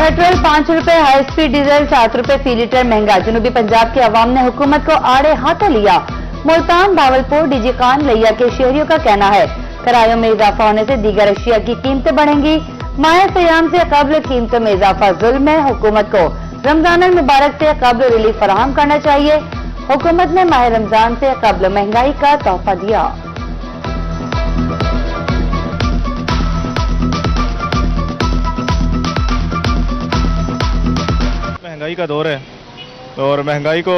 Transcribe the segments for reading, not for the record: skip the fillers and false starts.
Petrol 5 रुपए, high speed diesel 7 रुपए फी litre महंगा। जनूबी पंजाब के अवाम ने हुकूमत को आड़े हाथों लिया। मुल्तान, भावलपुर, डीजी खान, लिया के शहरियों का कहना है किरायों में इजाफा होने से दीगर अशिया की कीमतें बढ़ेंगी। माह सयाम से कब्ल कीमतों में इजाफा जुल्म है। हुकूमत को रमजान अल मुबारक से कब्ल रिलीफ फराहम करना चाहिए। हुकूमत ने माह रमजान से कब्ल महंगाई का तोहफा दिया। महंगाई का दौर है और महंगाई को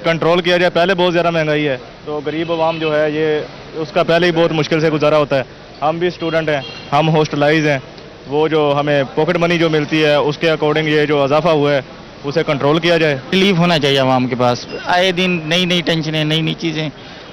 कंट्रोल किया जाए। पहले बहुत ज़्यादा महंगाई है तो गरीब आवाम जो है ये उसका पहले ही बहुत मुश्किल से गुजारा होता है। हम भी स्टूडेंट हैं, हम हॉस्टलाइज हैं, वो जो हमें पॉकेट मनी जो मिलती है उसके अकॉर्डिंग ये जो इजाफा हुआ है उसे कंट्रोल किया जाए। रिलीफ होना चाहिए आवाम के पास। आए दिन नई नई टेंशनें, नई नई चीज़ें।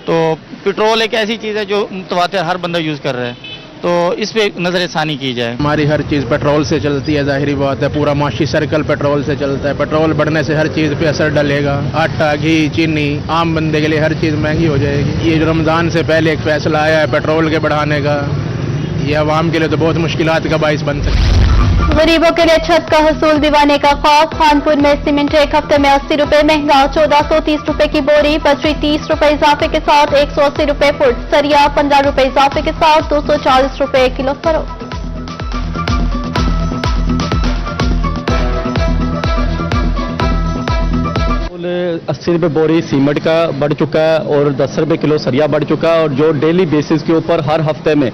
तो पेट्रोल एक ऐसी चीज़ है जो मुतवातिर हर बंदा यूज़ कर रहा है, तो इस पे नज़रसानी की जाए। हमारी हर चीज़ पेट्रोल से चलती है, जाहिर बात है। पूरा माशी सर्कल पेट्रोल से चलता है। पेट्रोल बढ़ने से हर चीज़ पे असर डलेगा। आटा, घी, चीनी, आम बंदे के लिए हर चीज़ महंगी हो जाएगी। ये जो रमज़ान से पहले एक फैसला आया है पेट्रोल के बढ़ाने का, ये आवाम के लिए तो बहुत मुश्किलात का बाइस बन सकता है। गरीबों के लिए छत का हसूल दिवाने का खौफ। खानपुर में सीमेंट एक हफ्ते में 80 रुपए महंगा। 1430 रुपए की बोरी। बजरी 30 रुपए इजाफे के साथ 180 रुपए फुट। सरिया 15 रुपए इजाफे के साथ 240 रुपए किलो फरोख्त। 80 रुपये बोरी सीमेंट का बढ़ चुका है और 10 रुपये किलो सरिया बढ़ चुका है, और जो डेली बेसिस के ऊपर हर हफ्ते में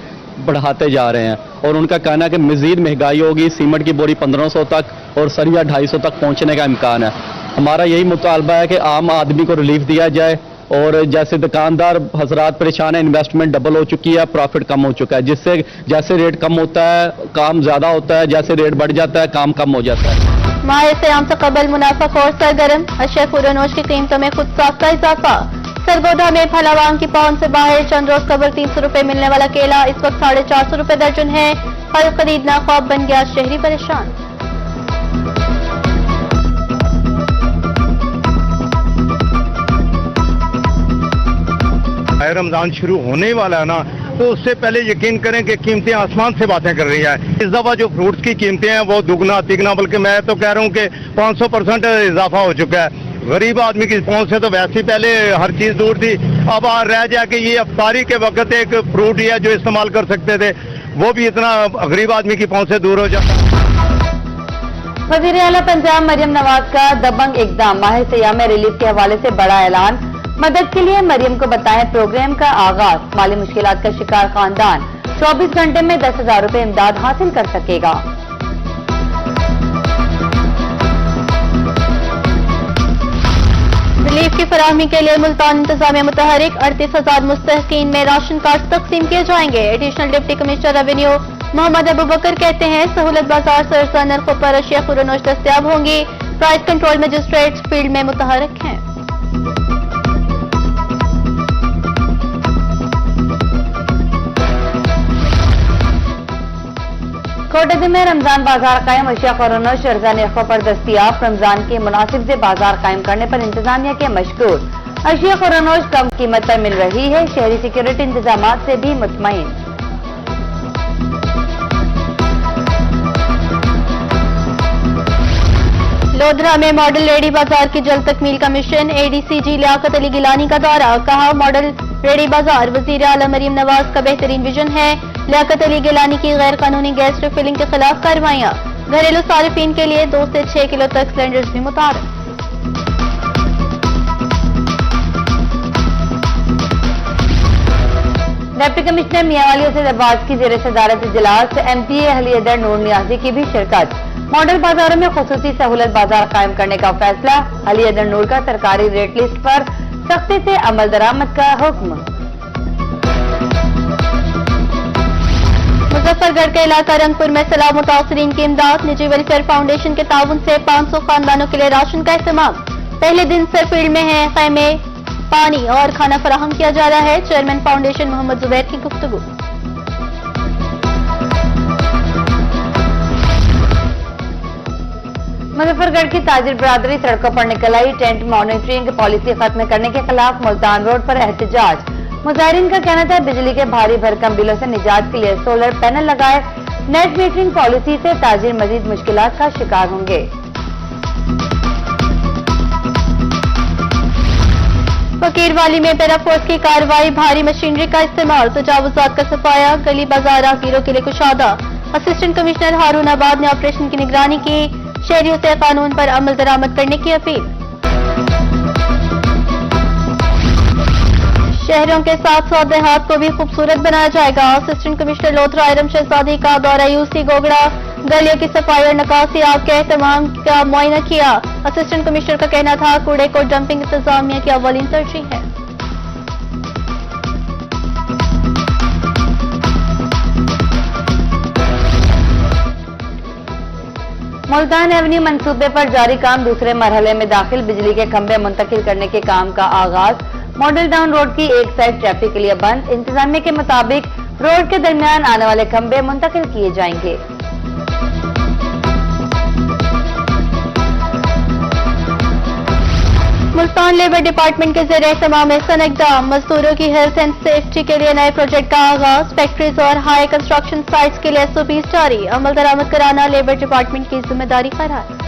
बढ़ाते जा रहे हैं। और उनका कहना है कि मज़ीद महंगाई होगी। सीमेंट की बोरी 1500 तक और सरिया 250 तक पहुंचने का इम्कान है। हमारा यही मुतालबा है कि आम आदमी को रिलीफ दिया जाए। और जैसे दुकानदार हजरात परेशान है, इन्वेस्टमेंट डबल हो चुकी है, प्रॉफिट कम हो चुका है, जिससे जैसे रेट कम होता है काम ज़्यादा होता है, जैसे रेट बढ़ जाता है काम कम हो जाता है। माह सयाम से कबल मुनाफा और सरगर्म। अशिया खुरानोश की कीमतों में खुद साख्ता इजाफा। सरगोधा में फलावान की पौंड से बाहर चंद रोज कबल 300 रुपए मिलने वाला केला इस वक्त 450 रुपए दर्जन है। फल खरीदना ख्वाब बन गया, शहरी परेशान। रमजान शुरू होने वाला है ना, तो उससे पहले यकीन करें कि कीमतें आसमान से बातें कर रही है। इस दफा जो फ्रूट्स की कीमतें हैं वो दुगना तिगना, बल्कि मैं तो कह रहा हूँ कि 500% इजाफा हो चुका है। गरीब आदमी की पहुंच से तो वैसे ही पहले हर चीज दूर थी। अब रह जाए कि ये अफ्तारी के वक्त एक फ्रूट ही है जो इस्तेमाल कर सकते थे, वो भी इतना गरीब आदमी की पहुंच से दूर हो जाता। वज़ीर आला पंजाब मरियम नवाज का दबंग इक़दाम। माह सयाम में रिलीफ के हवाले से बड़ा ऐलान। मदद के लिए मरियम को बताएं प्रोग्राम का आगाज। माली मुश्किलात का शिकार खानदान 24 घंटे में 10,000 रुपए इमदाद हासिल कर सकेगा। रिलीफ की फराहमी के लिए मुल्तान इंतजामिया मुतहरिक। 38,000 मुस्तहकीन में राशन कार्ड तकसीम किए जाएंगे। Additional deputy commissioner revenue Mohammad Abu Bakar कहते हैं सहूलत बाजार सरसा नरखों पर अशिया खुरानोश दस्तयाब होंगी। प्राइस कंट्रोल मजिस्ट्रेट फील्ड में मुतहरिक हैं। कोटदी में रमजान बाजार कायम। अशिया खुरानोश शर्जा नरखों पर दस्तयाब। रमजान के मुनासिब से बाजार कायम करने पर इंतजामिया के मशकूर। अशिया खुरानोश कम कीमत पर मिल रही है। शहरी सिक्योरिटी इंतजाम से भी मुतमईन। लोधरा में मॉडल रेडी बाजार की जल्द तकमील का मिशन। एडीसीजी लियाकत अली गिलानी का दौरा। कहा मॉडल रेडी बाजार वज़ीर आला मरियम नवाज का बेहतरीन विजन है। लियाकत अली गिलानी की गैर कानूनी गैस रिफिलिंग के खिलाफ कार्रवाइयां। घरेलू सारिफीन के लिए 2 से 6 किलो तक सिलेंडर्स भी मुतारफ। डिप्टी कमिश्नर मियांवालियों से दरबाज की जेर सदारत इजलास। MPA अली अदर नूर नियाजी की भी शिरकत। मॉडल बाजारों में खुसूसी सहूलत बाजार कायम करने का फैसला। अली अदर नूर का सरकारी रेट लिस्ट पर सख्ती से अमल दरामद का हुक्म। मुजफ्फरगढ़ के इलाका रंगपुर में सैलाब मुतासरीन की इमदाद। निजी वेलफेयर फाउंडेशन के ताउन से 500 खानदानों के लिए राशन का इस्तेमाल। पहले दिन से फील्ड में है खैमे, पानी और खाना फराहम किया जा रहा है। चेयरमैन फाउंडेशन मोहम्मद जुबैर की गुफ्तगू। मुजफ्फरगढ़ की ताजिर बरादरी सड़कों पर निकल आई। टेंट मॉनिटरिंग पॉलिसी खत्म करने के खिलाफ मुल्तान रोड पर एहतजाज। मुजाहिरीन का कहना था बिजली के भारी भरकम बिलों से निजात के लिए सोलर पैनल लगाए। नेट मीटरिंग पॉलिसी से ताजिर मजीद मुश्किलात का शिकार होंगे। फकीरवाली में पैराफोर्स की कार्रवाई, भारी मशीनरी का इस्तेमाल, तजावुजात का सफाया, गली बाजार राहगीरों के लिए कुशादा। असिस्टेंट कमिश्नर हारून आबाद ने ऑपरेशन की निगरानी की, शहरियों से कानून पर अमल दरामद करने की अपील। शहरों के साथ साथ देहात को भी खूबसूरत बनाया जाएगा। असिस्टेंट कमिश्नर लोथरा इरम शहजादी का दौरा यूसी गोगड़ा, गलियों की सफाई और निकासी आग के एहतमाम का मुआयना किया। असिस्टेंट कमिश्नर का कहना था कूड़े को डंपिंग इंतजामिया की अव्वलीन तरजीह है। मुल्तान एवेन्यू मंसूबे पर जारी काम दूसरे मरहले में दाखिल, बिजली के खंभे मुंतकिल करने के काम का आगाज। मॉडल टाउन रोड की एक साइड ट्रैफिक के लिए बंद, इंतजामिया के मुताबिक रोड के दरमियान आने वाले खंभे मुंतकिल किए जाएंगे। मुल्तान लेबर डिपार्टमेंट के ज़रिए तमाम एहसन इक़दाम, मजदूरों की हेल्थ एंड सेफ्टी के लिए नए प्रोजेक्ट का आगाज, फैक्ट्रीज और हाई कंस्ट्रक्शन साइट्स के लिए एसओपीज जारी, अमल दरामद कराना लेबर डिपार्टमेंट की जिम्मेदारी करार।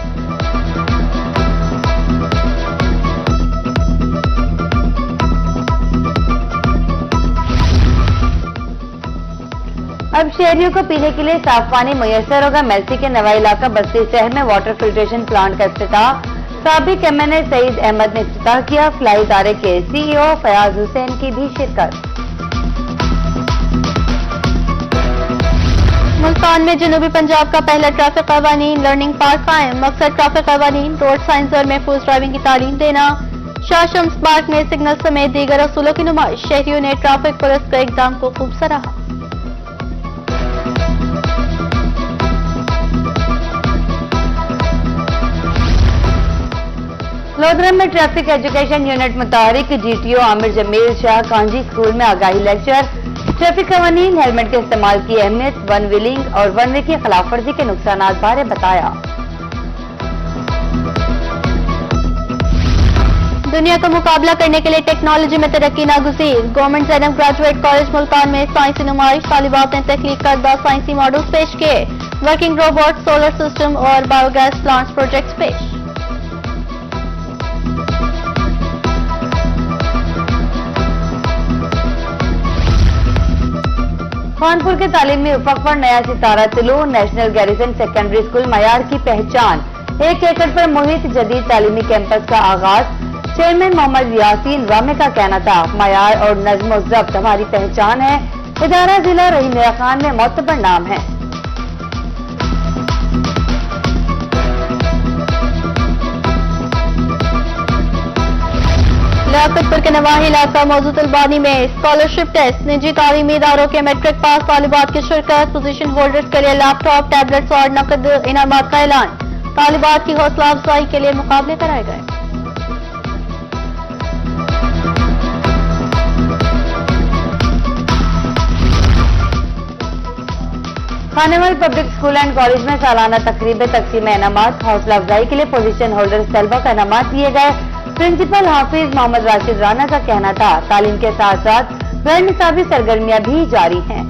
अब शहरियों को पीने के लिए साफ पानी मुयसर होगा। मेलसी के नवा इलाका बस्ती शहर में वाटर फिल्ट्रेशन प्लांट का इफ्तिताह, साबिक एमएनए सईद अहमद ने इफ्तिताह किया। फ्लाई इदारे के सीईओ फयाज हुसैन की भी शिरकत। मुल्तान में जनूबी पंजाब का पहला ट्रैफिक कवानीन लर्निंग पार्क कायम, मकसद ट्रैफिक कवानीन, रोड साइंस और महफूज ड्राइविंग की तालीम देना। शाह शम्स पार्क में सिग्नल समेत दीगर असूलों की नुमाइश, शहरियों ने ट्रैफिक पुलिस के इकदाम को खूब सराहा। लोधरा में ट्रैफिक एजुकेशन यूनिट मुतारिक, जीटीओ आमिर जमील शाह कांजी स्कूल में आगाही लेक्चर, ट्रैफिक कवानीन, हेलमेट के इस्तेमाल की अहमियत, वन व्हीलिंग और वन वे की खिलाफ वर्जी के नुकसानात बारे बताया। दुनिया का मुकाबला करने के लिए टेक्नोलॉजी में तरक्की नागुज़ीर, government Zainab graduate college Multan में साइंसी नुमाइश, तालिबात ने तख्लीक करदा साइंसी मॉडल्स पेश किए, वर्किंग रोबोट, सोलर सिस्टम और बायोगैस प्लांट्स प्रोजेक्ट्स पेश। खानपुर के तालीमी उफक पर नया सितारा तिलू, नेशनल गैरिसन सेकेंडरी स्कूल मयार की पहचान, 1 एकड़ पर मुहित जदीद तालीमी कैंपस का आगाज। चेयरमैन मोहम्मद यासीन रामे का कहना था मयार और नज्म ज़ब्त हमारी पहचान है। इदारा जिला रहीम मियां खान में मोतबर नाम है। लियाकतपुर के नवाही इलाका मौजूद अलबानी में स्कॉलरशिप टेस्ट, निजी तालीमी इदारों के मैट्रिक पास तालिबात की शिरकत, पोजीशन होल्डर्स के लिए लैपटॉप, टैबलेट्स और नकद इनामात का ऐलान। तालिबात की हौसला अफजाई के लिए मुकाबले कराए गए। Khanewal public school and college में सालाना तकरीब तकसीम इनामात, हौसला अफजाई के लिए पोजीशन होल्डर्स तलबा का इनामात दिए गए। प्रिंसिपल हाफिज मोहम्मद राशिद राना का कहना था तालीम के साथ साथ गैर निसाबी सरगर्मियां भी जारी हैं।